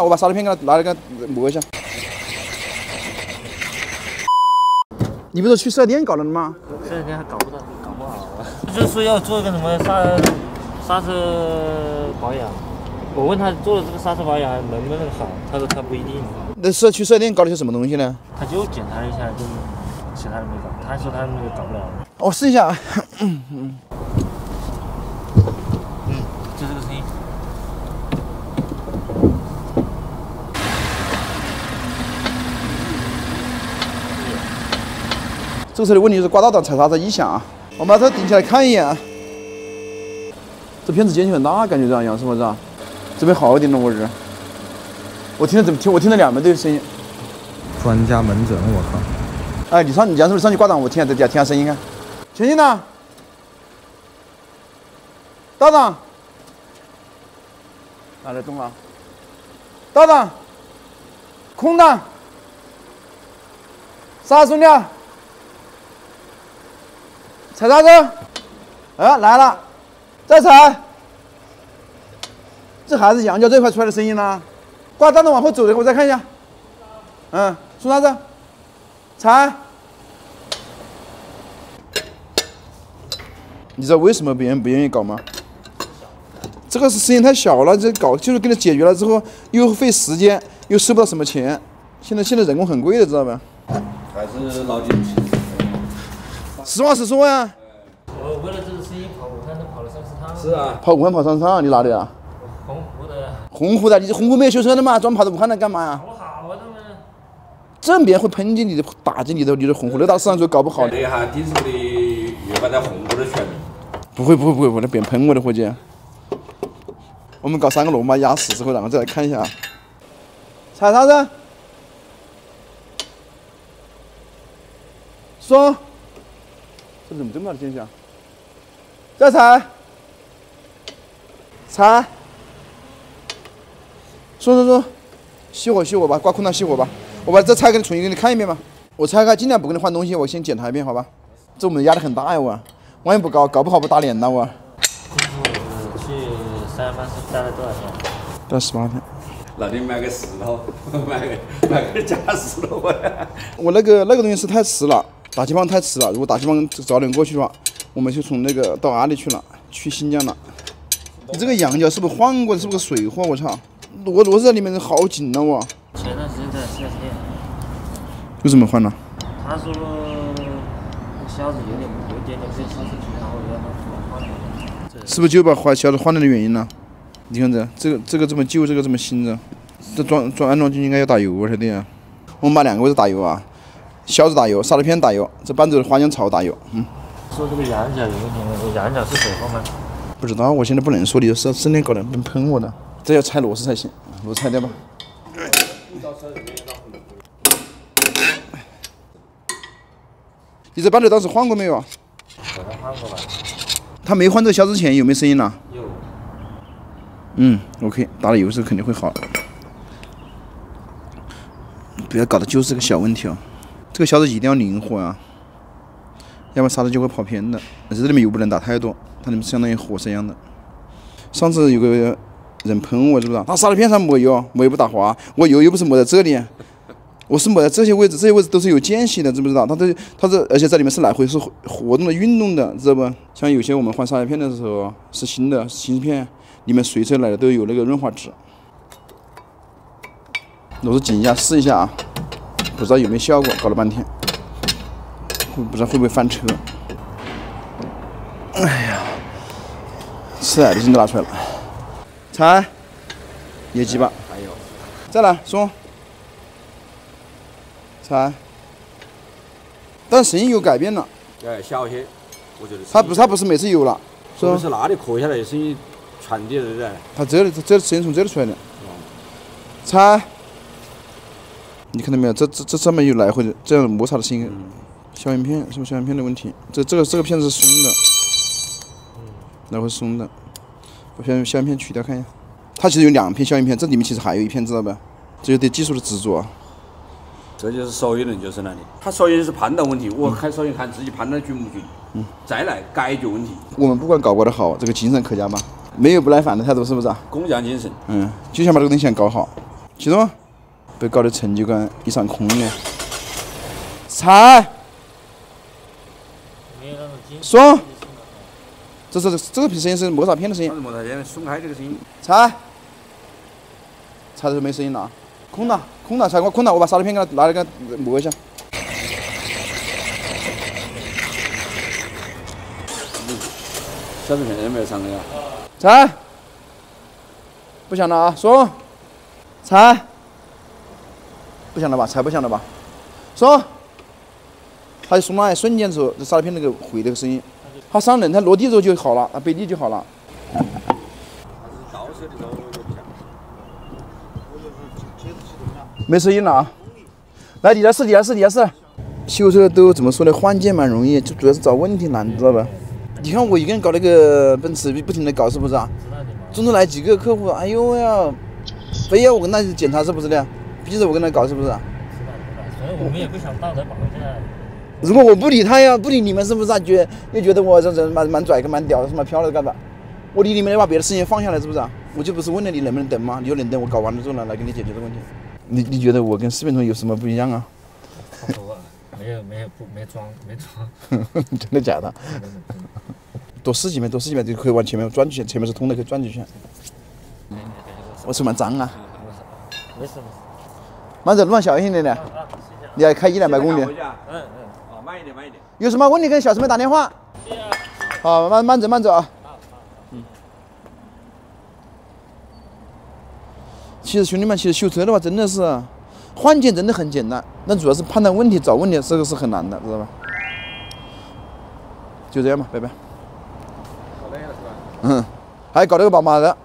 我把刹车片给他拿来给他磨一下。你不是去4S店搞了的吗4S店还搞不好啊。就是要做一个什么刹车保养。我问他做的这个刹车保养能不能好，他说他不一定。那是去4S店搞了些什么东西呢？他就检查了一下，就其他的没搞。他说他那个搞不了。我试一下。就这个声音。这个车的问题就是挂倒档踩刹车异响啊。我们把它顶起来看一眼啊。这片子间距很大，感觉这样是不是？这边好一点了，我日。我听了2倍的声音。专家门诊，我靠！哎，你这样是不是上去挂档？我听下声音看。前进呢？倒档。哪来动啊？倒档。空档。刹车松掉。踩刹车。来了。再踩。这还是羊角这块出来的声音呢。挂档的往后走的，我再看一下。松刹车。踩。你知道为什么别人不愿意搞吗？这个是声音太小了，这搞就是给它解决了之后，又费时间，又收不到什么钱。现在人工很贵的，知道吧？还是老进气。实话实说呀。我为了这个声音跑武汉都跑了30趟。是啊。跑武汉跑30趟，你哪里啊？洪湖的。洪湖的，你这洪湖没有修车的吗？专门跑到武汉来干嘛呀？跑好啊，他们。正边会喷进你的，打进你的洪湖那大市场就搞不好。这下顶上的越发在洪湖的全民。不会，那别喷我的伙计。我们搞3个螺码压死之后，然后再来看一下。踩刹车。松。这怎么这么大的间隙啊？再踩。踩。松，熄火吧，挂空档熄火吧。我把这拆开重新给你看一遍吧。我拆开尽量不给你换东西，我先检查一遍，好吧？这我们压力很大呀，我。万一不搞不好不打脸了我。去3亚办是带了多少钱？带18天。那你买个石头，买个假石头吧。我那个东西是太迟了，打气泵太迟了。如果打气泵早点过去的话，我们就从那个到阿里去了，去新疆了。你这个羊角是不是换过的？是不是个水货？我操！螺丝在里面好紧啊我。前段时间在4S店。为什么换了？他说销子有点被烧出去，然后让他换了。是不是就把销子换了的原因呢？你看这个这么旧，这个这么新的，这安装就应该要打油才对啊。我们把2个位置打油啊，销子打油，刹车片打油，这半轴的花浆槽打油。说这个羊角有问题，羊角是水货吗？不知道，我现在不能说，你就4S店搞的，能喷我的。这要拆螺丝才行，螺丝拆掉吧。你这半轴当时换过没有啊？给他换过吧。他没换这个销之前有没有声音呢？有。OK， 打了油之后肯定会好。不要搞的就是个小问题哦。这个销子一定要灵活啊，要不然刹车就会跑偏的。而且这里面油不能打太多，它里面相当于活塞一样的。上次有个人喷我，知不知道？他刹车片上抹油不打滑，我油又不是抹在这里，我是抹在这些位置，这些位置都是有间隙的，知不知道？它这，而且在里面是来回是活动的、运动的，知道不？像有些我们换刹车片的时候是新的新片，里面随车来的都有那个润滑脂。螺丝紧一下试一下啊，不知道有没有效果，搞了半天，不知道会不会翻车。哎呀，吃奶的劲都拿出来了。踩，野鸡巴，还有，再来松，踩，但声音有改变了。小些，我觉得。它不是每次有了，是不是那里磕下来声音传递的噻？它这声音从这里出来的。踩，你看到没有？这上面有来回的这样摩擦的声音。消音片是不是消音片的问题？这个片子是松的，来回松的。我先消音片取掉看一下，它其实有2片消音片，这里面其实还有1片，知道吧？这就得技术的执着。这就是手艺人就是那里，他手艺是判断问题，我看手艺看自己判断均不均，再来解决问题。我们不管搞得好，这个精神可嘉嘛，没有不耐烦的态度，是不是啊？工匠精神。就想把这个东西搞好，记住吗？被搞得成就感一场空的。踩，没有那种惊喜。爽。这个声音是摩擦片的声音。摩擦片松开这个声音。踩的时候没声音了，空了，踩空了，我把刹车片给他拿来给他磨一下。刹车片有没有上的呀？踩，不响了啊，松，踩，不响了吧？踩不响了吧？松，它就松了，瞬间的时候，这刹车片那个回那个声音，它上轮胎落地之后就好了，它背地就好了。倒车的时候就不响。没声音了啊！来，第二次。修车都怎么说呢？缓解蛮容易，就主要是找问题难，知道吧？你看我一个人搞那个奔驰，不停的搞，是不是啊？中途来几个客户，哎呦呀，非要我跟他检查，是不是的？逼着我跟他搞，是不是？所以我们也不想道德绑架。如果我不理他呀，不理你们，是不是啊？又觉得我这人蛮拽，蛮屌，什么飘了干嘛？我理你们，要把别的事情放下来，是不是啊？我就不是问了你能不能等吗？你就能等，我搞完了之后呢，来给你解决这个问题。你觉得我跟视频中有什么不一样啊？差不多，没装。真的假的？多试几遍就可以往前面转去，前面是通的，可以转进去。我手蛮脏啊。没事。慢走，路上小心点点。你还开100-200公里。慢一点。有什么问题跟小师妹打电话。好，慢走啊。其实兄弟们，修车的话真的是换件真的很简单，但主要是判断问题、找问题，这个是很难的，知道吧？就这样吧，拜拜。好累了是吧？还搞了个宝马的，